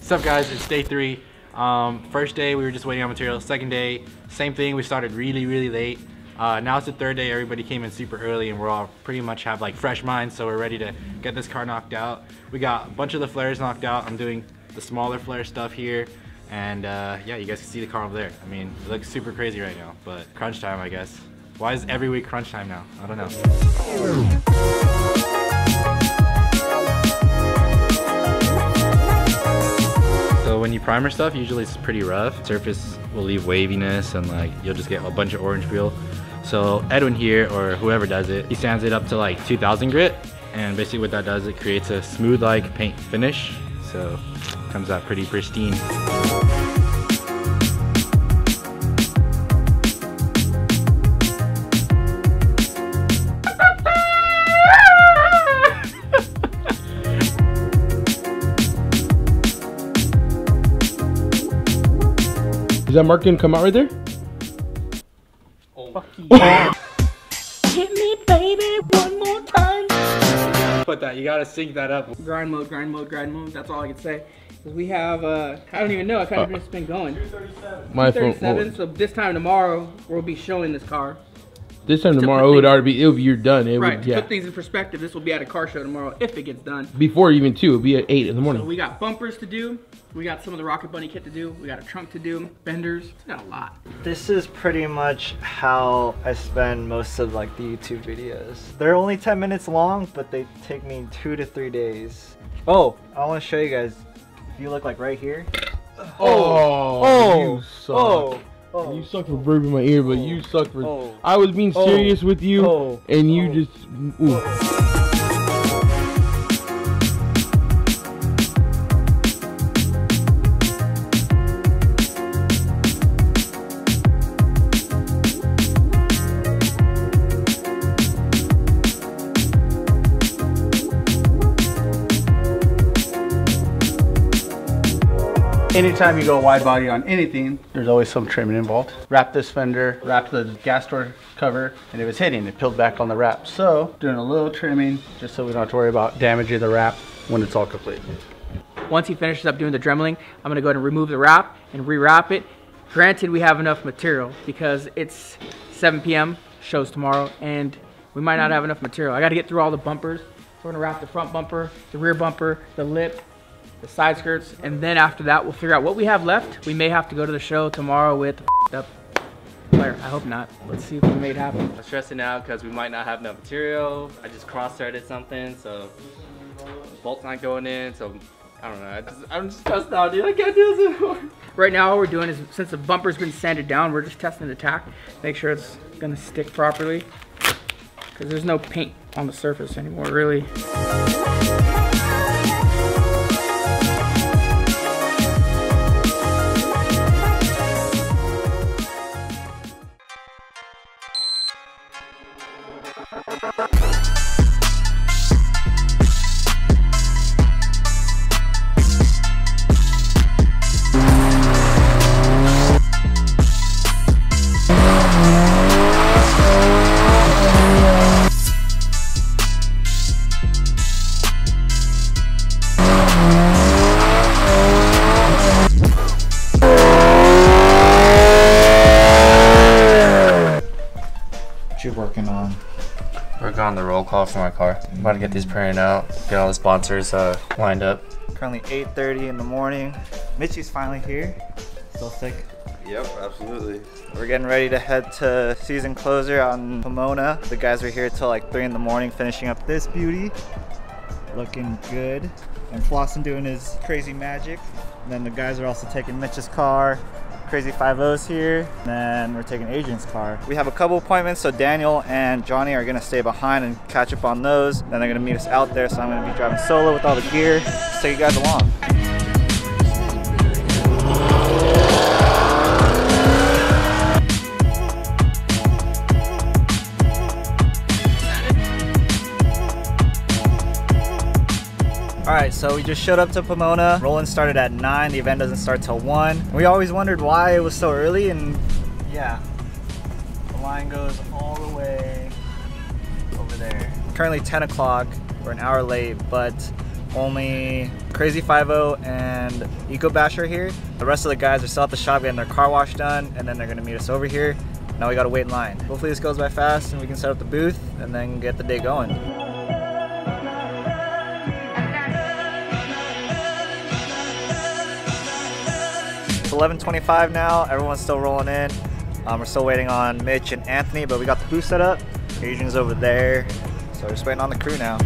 What's up guys, it's day 3. First day we were just waiting on materials. Second day, same thing, we started really late. Now it's the third day, everybody came in super early and we're all pretty much have like fresh minds, so we're ready to get this car knocked out. We got a bunch of the flares knocked out. I'm doing the smaller flare stuff here, and yeah, you guys can see the car over there. I mean, it looks super crazy right now, but crunch time, I guess. Why is every week crunch time now? I don't know. So when you primer stuff, usually it's pretty rough. Surface will leave waviness and like you'll just get a bunch of orange peel. So Edwin here, or whoever does it, he sands it up to like 2000 grit, and basically what that does, it creates a smooth like paint finish. So it comes out pretty pristine. Is that mark gonna come out right there? Oh, fuck you. Hit me, baby, one more time. Put that, you gotta sync that up. Grind mode, grind mode, grind mode. That's all I can say. Because we have, I don't even know, I kind of just been going. 237. My phone. 237, so this time tomorrow, we'll be showing this car. This time tomorrow, it would already be, you're done. It right, would, to yeah. put things in perspective, this will be at a car show tomorrow if it gets done. Before even 2, it'll be at 8 in the morning. So we got bumpers to do. We got some of the Rocket Bunny kit to do. We got a trunk to do, benders. We got a lot. This is pretty much how I spend most of like the YouTube videos. They're only 10 minutes long, but they take me 2 to 3 days. Oh, I want to show you guys. If you look like right here. You suck. You suck for burping my ear, but you suck for. I was being serious with you, and you just. Ooh. Anytime you go wide body on anything, there's always some trimming involved. Wrap this fender, wrap the gas door cover, and if it's hitting, it peeled back on the wrap. So, doing a little trimming, just so we don't have to worry about damaging the wrap when it's all complete. Once he finishes up doing the dremeling, I'm gonna go ahead and remove the wrap and rewrap it. Granted, we have enough material because it's 7 p.m., show's tomorrow, and we might not have enough material. I gotta get through all the bumpers. So we're gonna wrap the front bumper, the rear bumper, the lip, the side skirts, and then after that we'll figure out what we have left. We may have to go to the show tomorrow with the up flare. I hope not. Let's see if we made it happen. I'm stressing out because we might not have enough material. I just cross-threaded something, so the bolt's not going in, so I don't know. I'm just stressed out, dude. I can't do this anymore. Right now all we're doing is, since the bumper's been sanded down, we're just testing the tack, make sure it's gonna stick properly, because there's no paint on the surface anymore, really. Working on. Working on the roll call for my car. I'm about to get these printed out, get all the sponsors lined up. Currently 8:30 in the morning. Mitchie's finally here. Still sick? Yep, absolutely. We're getting ready to head to season closer out in Pomona. The guys are here till like 3 in the morning finishing up this beauty. Looking good. And Flossin doing his crazy magic. And then the guys are also taking Mitch's car. Crazy 5.0's here, and then we're taking Adrian's car. We have a couple appointments, so Daniel and Johnnee are gonna stay behind and catch up on those. Then they're gonna meet us out there, so I'm gonna be driving solo with all the gear. Let's take you guys along. Alright, so we just showed up to Pomona. Rolling started at 9, the event doesn't start till 1. We always wondered why it was so early, and yeah, the line line goes all the way over there. Currently 10 o'clock. We're an hour late, but only Crazy 50 and Eco Bash are here. The rest of the guys are still at the shop getting their car wash done, and then they're gonna meet us over here. Now we gotta wait in line. Hopefully this goes by fast and we can set up the booth and then get the day going. It's 11:25 now, everyone's still rolling in. We're still waiting on Mitch and Anthony, but we got the booth set up. Adrian's over there, so we're just waiting on the crew now.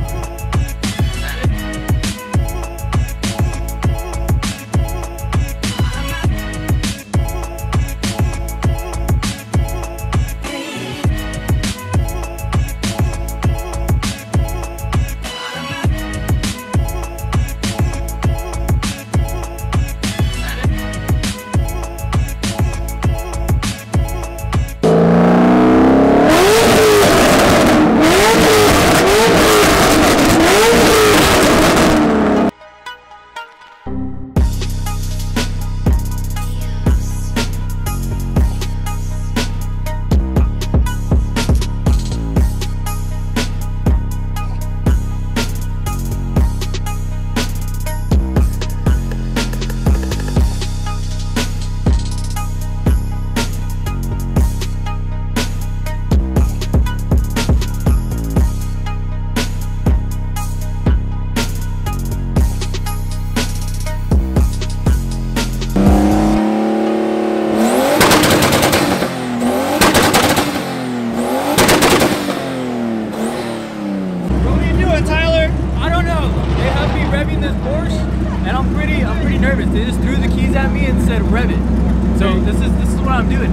They just threw the keys at me and said rev it. So this is what I'm doing.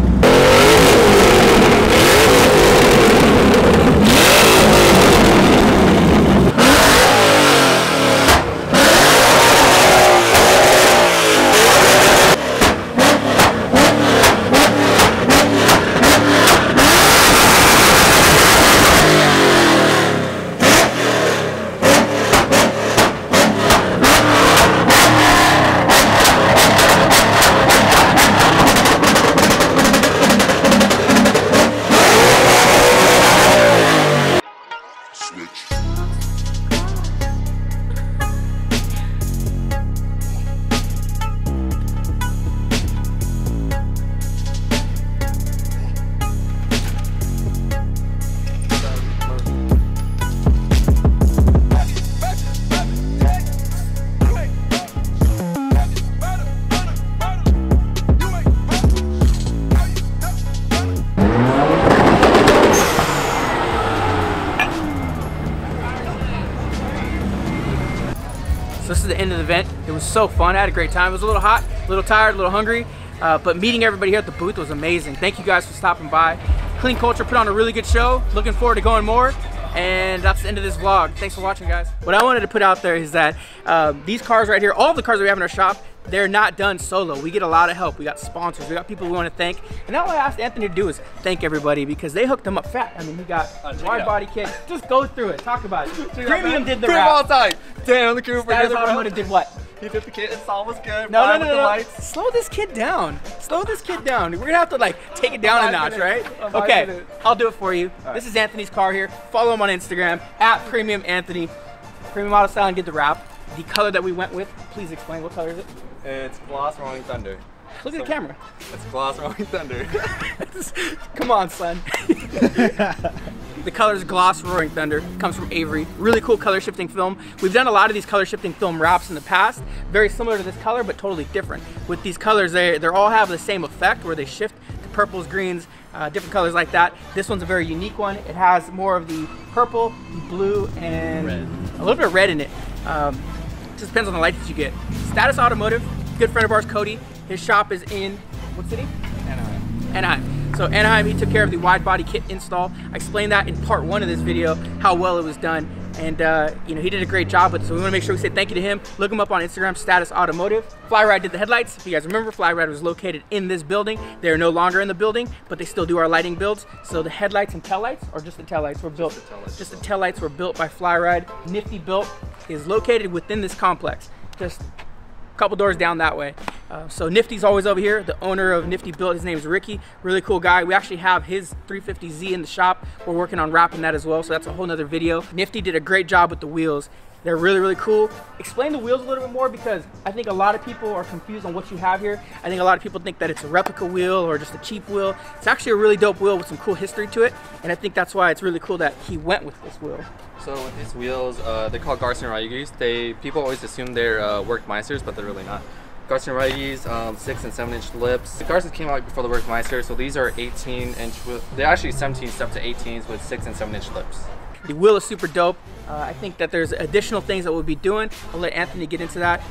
So this is the end of the event. It was so fun. I had a great time. It was a little hot, a little tired, a little hungry, but meeting everybody here at the booth was amazing. Thank you guys for stopping by. Clean Culture put on a really good show. Looking forward to going more. And that's the end of this vlog. Thanks for watching, guys. What I wanted to put out there is that these cars right here, all the cars that we have in our shop, they're not done solo. We get a lot of help. We got sponsors. We got people we want to thank. And all I asked Anthony to do is thank everybody because they hooked him up fat. I mean, he got wide body kit. Just go through it. Talk about it. Premium did the rap. all time. Dan on the crew. Status Automotive did what? He did the kit. It's almost good. No. Slow this kid down. Slow this kid down. We're gonna have to like take it down a notch, right? Okay, I'll do it for you. This is Anthony's car here. Follow him on Instagram @Premium Anthony. Premium Auto Style and get the wrap. The color that we went with, please explain. What color is it? It's Gloss Rolling Thunder. Look at the camera. It's Gloss Rolling Thunder. Come on, son. The color is Gloss Roaring Thunder. Comes from Avery. Really cool color shifting film. We've done a lot of these color shifting film wraps in the past. Very similar to this color, but totally different. With these colors, they all have the same effect where they shift to purples, greens, different colors like that. This one's a very unique one. It has more of the purple, the blue, and red. A little bit of red in it. Just depends on the lights that you get. Status Automotive, good friend of ours, Cody. His shop is in, what city? Anaheim. So Anaheim, he took care of the wide body kit install. I explained that in part 1 of this video, how well it was done. And you know, he did a great job with it. So we wanna make sure we say thank you to him. Look him up on Instagram, Status Automotive. Flyride did the headlights. If you guys remember, Flyride was located in this building. They're no longer in the building, but they still do our lighting builds. So the headlights and taillights, or just the taillights, were built. Just the taillights were built by Flyride. Nifty Built is located within this complex. Just couple doors down that way. So Nifty's always over here. The owner of Nifty Built, his name is Ricky. Really cool guy. We actually have his 350Z in the shop. We're working on wrapping that as well, so that's a whole nother video. Nifty did a great job with the wheels. They're really, really cool. Explain the wheels a little bit more, because I think a lot of people are confused on what you have here. I think a lot of people think that it's a replica wheel or just a cheap wheel. It's actually a really dope wheel with some cool history to it, and I think that's why it's really cool that he went with this wheel. So with these wheels, they're called Garson Rodriguez. People always assume they're Workmeisters, but they're really not. Garson Rodriguez, 6 and 7 inch lips. The Garsons came out before the Workmeister, so these are 18 inch. They're actually 17 up to 18s with 6 and 7 inch lips. The wheel is super dope. I think that there's additional things that we'll be doing. I'll let Anthony get into that.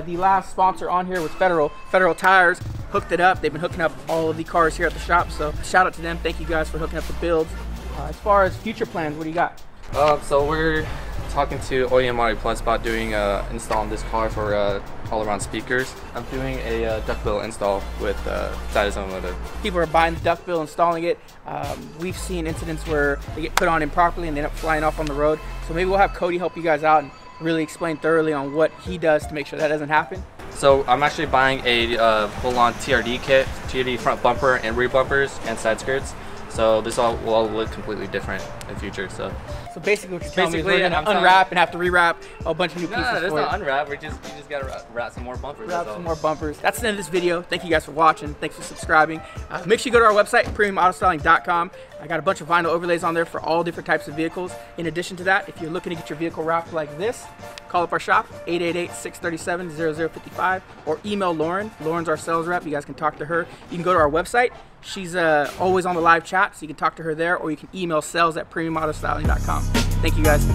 The last sponsor on here was Federal Tires. Hooked it up. They've been hooking up all of the cars here at the shop, so shout out to them. Thank you guys for hooking up the builds. As far as future plans, what do you got? So we're talking to OEM Audio Plus about doing installing this car for all-around speakers. I'm doing a duckbill install with Titus Automotive. People are buying the duckbill, installing it. We've seen incidents where they get put on improperly and they end up flying off on the road. So maybe we'll have Cody help you guys out and really explain thoroughly on what he does to make sure that doesn't happen. So I'm actually buying a full-on TRD kit, TRD front bumper and rear bumpers and side skirts. So this will all look completely different in the future. So basically what you're telling me is we're gonna unwrap and have to rewrap a bunch of new pieces. No, that's not unwrap. You just gotta wrap some more bumpers. Wrap some more bumpers. That's the end of this video. Thank you guys for watching. Thanks for subscribing. Make sure you go to our website, premiumautostyling.com. I got a bunch of vinyl overlays on there for all different types of vehicles. In addition to that, if you're looking to get your vehicle wrapped like this, call up our shop, 888-637-0055, or email Lauren. Lauren's our sales rep. You guys can talk to her. You can go to our website. She's always on the live chat, so you can talk to her there, or you can email sales@premiumautostyling.com. Thank you guys.